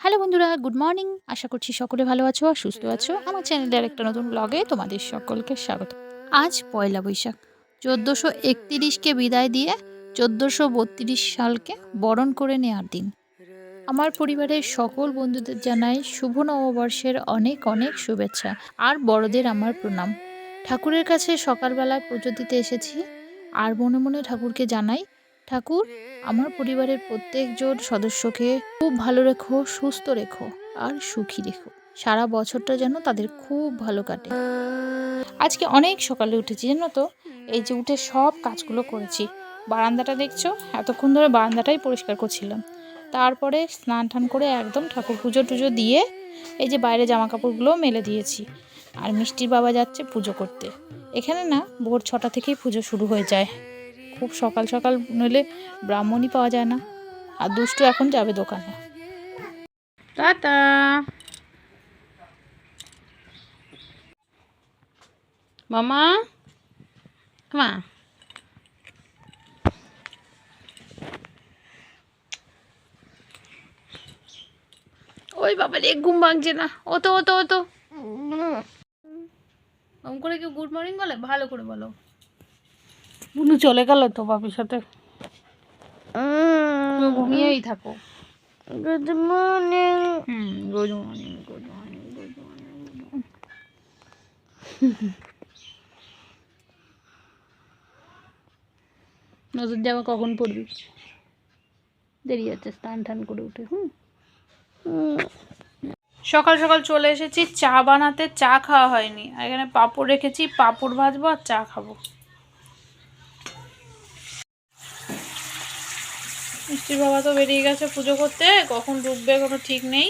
Hello বন্ধুরা, good morning. আশা করছি সকলে ভালো আছো আর সুস্থ আছো। আমার চ্যানেলের একটা নতুন ব্লগে তোমাদের সকলকে স্বাগত। আজ পয়লা বৈশাখ, 1431কে বিদায় দিয়ে 1432 সালকে বরণ করে নেওয়ার দিন। আমার পরিবারের সকল বন্ধুদের জানাই শুভ নববর্ষের অনেক অনেক শুভেচ্ছা আর বড়দের আমার প্রণাম। ঠাকুরের কাছে সকালবেলায় পুজো দিতে এসেছি আর মনে মনে ঠাকুরকে জানাই, ঠাকুর আমার পরিবারের প্রত্যেকজন সদস্যকে খুব ভালো রেখো, সুস্থ রেখো আর সুখী রেখো। সারা বছরটা যেন তাদের খুব ভালো কাটে। আজকে অনেক সকালে উঠেছি জানো তো। এই যে উঠে সব কাজগুলো করেছি। বারান্দাটা দেখছো, এতক্ষণ ধরে বারান্দাটাই পরিষ্কার করছিলাম। তারপরে স্নান টান করে একদম ঠাকুর পুজো টুজো দিয়ে এই যে বাইরে জামা কাপড়গুলো মেলে দিয়েছি। আর মিষ্টির বাবা যাচ্ছে পুজো করতে। এখানে না ভোর 6টা থেকেই পুজো শুরু হয়ে যায়। খুব সকাল সকাল নইলে ব্রাহ্মণই পাওয়া যায় না। আর দুষ্টু এখন যাবে দোকানে। টাটা। মামা, মা ওই বাবা রে, ঘুম ভাঙছে না। ও তো ওম করে কেউ গুড মর্নিং বলে? ভালো করে বলো। বুনু চলে গেল তো বাপির সাথে। ঘুমিয়েই থাকো। Good morning. Good morning, good morning, good morning. নতুন জামা কখন পরবি? দেরি আছে স্নান টান করে উঠে। সকাল সকাল চলে এসেছি চা বানাতে। চা খাওয়া হয়নি আর এখানে পাঁপড় রেখেছি, পাঁপড় ভাজবো আর চা খাবো। মিষ্টির বাবা তো বেরিয়ে গেছে পুজো করতে, কখন ঢুকবে কোনো ঠিক নেই।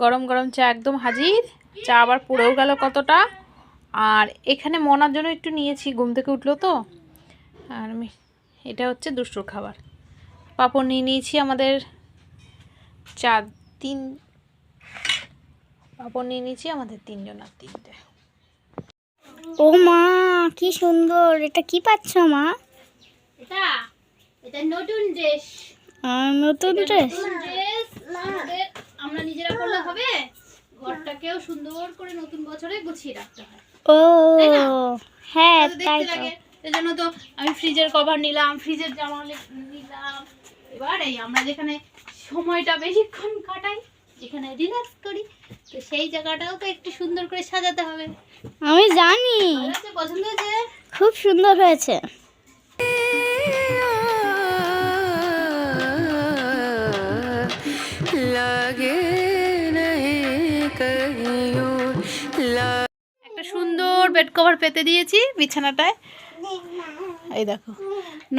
গরম গরম চা একদম হাজির। চা আবার পুড়েও গেল কতটা। আর এখানে মনার জন্য একটু নিয়েছি, ঘুম থেকে উঠলো তো। আর এটা হচ্ছে দুষ্টুর খাবার। পাঁপড় নিয়ে নিয়েছি আমাদের পাঁপড় নিয়ে নিয়েছি আমাদের 3 জন আর 3টে। ও মা, কি সুন্দর! এটা কি পাচ্ছ মা? এটা নতুন ড্রেস। নতুন ড্রেস? আমরা নিজেরা করলে হবে? ঘরটাকেও সুন্দর করে নতুন বছরে গুছিয়ে রাখতে হয়। ও হ্যাঁ, তাই তো। এজন্য তো আমি ফ্রিজের কভার নিলাম, ফ্রিজের জামা নিলাম। এবার এই আমরা যেখানে সময়টা বেশিক্ষণ কাটাই, যেখানে রিল্যাক্স করি, তো সেই জায়গাটাও তো একটু সুন্দর করে সাজাতে হবে। আমি জানি। পছন্দ হয়েছে? খুব সুন্দর হয়েছে। একটা সুন্দর বেড কভার পেতে দিয়েছি বিছানাটায়। এই দেখো,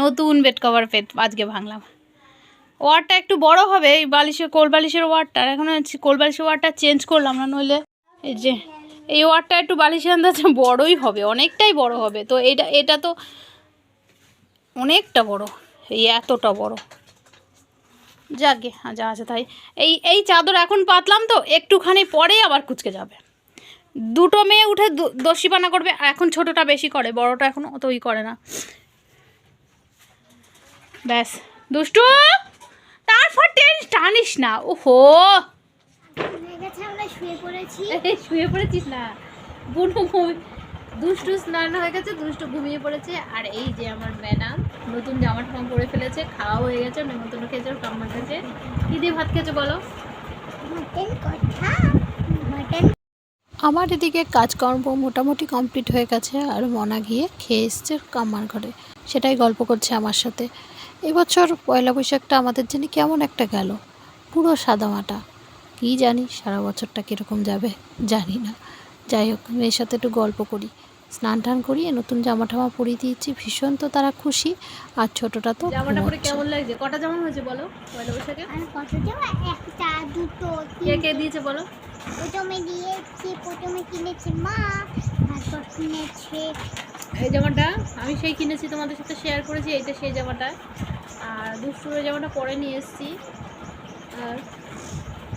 নতুন বেড কভার আজকে ভাঙলাম। ওয়ারটা একটু বড় হবে, এই কোল বালিশের ওয়ারটা। এখন কোল বালিশের ওয়ারটা চেঞ্জ করলাম না, নইলে এই যে এই ওয়ারটা একটু বালিশের আন্দাজে বড়ই হবে, অনেকটাই বড় হবে। তো এটা তো অনেকটা বড়, এই এতটা বড়। যাকে যা আছে তাই। এই চাদর এখন পাতলাম তো, একটুখানি পরে আবার কুচকে যাবে। দুটো মেয়ে উঠে দস্যিপানা করবে। এখন ছোটটা বেশি করে, বড়টা এখন অতই করে না। ব্যাস দুষ্টু, তারপর টানিস না। ওহো, শুয়ে পড়েছিস না? দুষ্টু স্নান হয়ে গেছে, দুষ্টু ঘুমিয়ে পড়েছে। আর এই যে আমার ম্যাডাম নতুন জামা টামা পরে ফেলেছে, খাওয়া হয়ে গেছে, নেমন্তন্ন খেয়েছে, ওর কাম্মার কাছে। কী দিয়ে ভাত খেয়েছো বলো? আমার এদিকে কাজকর্ম মোটামুটি কমপ্লিট হয়ে গেছে, আর মনা গিয়ে খেয়ে এসছে কাম্মার ঘরে, সেটাই গল্প করছে আমার সাথে। এবছর পয়লা বৈশাখটা আমাদের জন্য কেমন একটা গেল, পুরো সাদামাটা। কী জানি সারা বছরটা কীরকম যাবে জানি না। যাই হোক, মেয়ের সাথে একটু গল্প করি, স্নান টান করিয়ে নতুন জামা টামা পরিয়ে দিয়েছি, ভীষণ তো তারা খুশি। আর ছোটটা তো জামাটা পরে কেমন লাগছে? কটা জামা হয়েছে বলো পয়লা বৈশাখে? কত জামা? একটা, দুটো, কে কে দিয়েছে বলো? প্রথমে দিয়েছি, প্রথমে কিনেছি মা, তারপর কিনেছে এই জামাটা আমি সেই কিনেছি, তোমাদের সাথে শেয়ার করেছি, এইটা সেই জামাটা। আর দুষ্টুর জামাটা পরে নিয়ে এসেছি। আর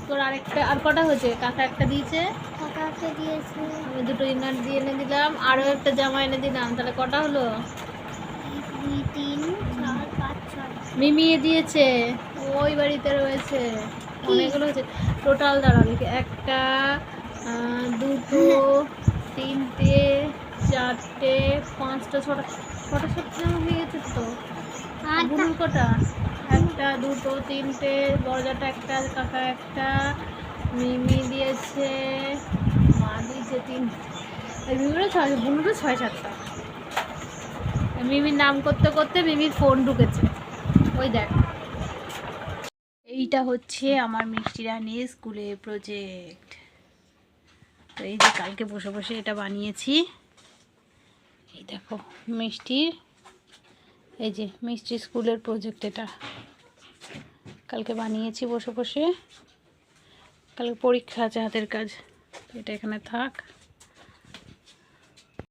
তোর আরেকটা, আর কটা হয়েছে? কাকা একটা দিয়েছে, কাকাকে দিয়েছি, আমি দুটো ইনার দিয়ে এনে দিলাম, আরও একটা জামা এনে দিলাম, তাহলে কটা হলো? 2, 3, 4, 5, 6। মিমি দিয়েছে, ওই বাড়িতে রয়েছে, অনেকগুলো হয়েছে টোটাল। দাঁড়া দেখি, একটা, দুটো, তিনটে, চারটে, পাঁচটা, ছটা, ছটা সাতটা জামা হয়ে গেছে তো। বুনুর কটা? একটা, দুটো, তিনটে, বড়জাটা একটা, কাকা একটা, মিমি দিয়েছে, মা দিয়েছে তিনটে, মিমিরও ছয়, বুনুরও 6-7টা। মিমির নাম করতে করতে মিমির ফোন ঢুকেছে, ওই দেখ। এইটা হচ্ছে আমার মিষ্টি রানীর স্কুলের প্রজেক্ট। তো এই যে কালকে বসে বসে এটা বানিয়েছি। এই দেখো মিষ্টির, এই যে মিষ্টির স্কুলের প্রজেক্ট, এটা কালকে বানিয়েছি বসে বসে। কালকে পরীক্ষা আছে, হাতের কাজ। এটা এখানে থাক।